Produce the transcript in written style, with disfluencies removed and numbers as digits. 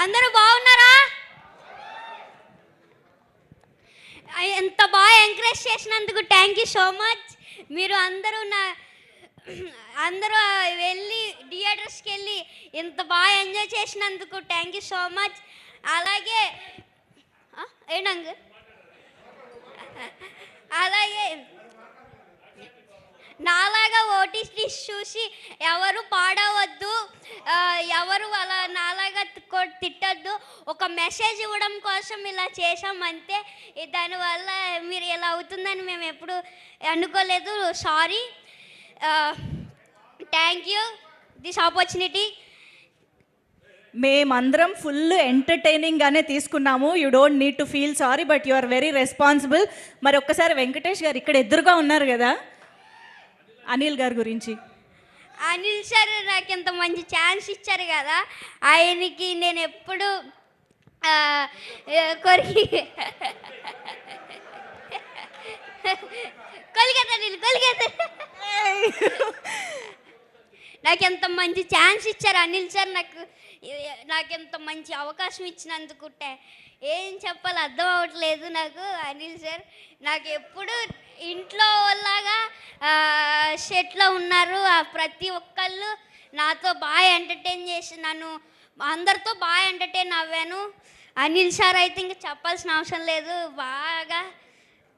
అందరూ బాగున్నారా? ఎంత బాగా ఎంకరేజ్ చేసినందుకు థ్యాంక్ యూ సో మచ్. మీరు అందరూ వెళ్ళి థియేటర్స్కి వెళ్ళి ఇంత బాగా ఎంజాయ్ చేసినందుకు థ్యాంక్ యూ సో మచ్. అలాగే ఏంటంగ్ అలాగే నాలాగా ఓటీటీ చూసి ఎవరు పాడవద్దు, ఎవరు అలా నాలాగా తిట్టద్దు. ఒక మెసేజ్ ఇవ్వడం కోసం ఇలా చేసామంతే. దానివల్ల మీరు ఇలా అవుతుందని మేము ఎప్పుడు అనుకోలేదు. Sorry. Thank you this opportunity. మేమందరం ఫుల్ ఎంటర్టైనింగ్గానే తీసుకున్నాము. You don't need to feel sorry, but you are very responsible. మరి ఒక్కసారి వెంకటేష్ గారు ఇక్కడ ఎదురుగా ఉన్నారు కదా, అనిల్ గారి గురించి. అనిల్ సార్ నాకు ఇంత మంచి ఛాన్స్ ఇచ్చారు కదా, ఆయనకి నేను ఎప్పుడు కొలిగేతా నాకు ఎంత మంచి ఛాన్స్ ఇచ్చారు అనిల్ సార్. నాకు ఎంత మంచి అవకాశం ఇచ్చినందుకు ఏం చెప్పాలి అర్థం అవ్వట్లేదు నాకు. అనిల్ సార్ నాకు ఎప్పుడు ఇంట్లో వాళ్ళగా సెట్లో ఉన్నారు. ప్రతి ఒక్కళ్ళు నాతో బాగా ఎంటర్టైన్ చేసి నన్ను అందరితో బాగా ఎంటర్టైన్ అవ్వాను. అనిల్ సార్ అయితే ఇంకా చెప్పాల్సిన అవసరం లేదు. బాగా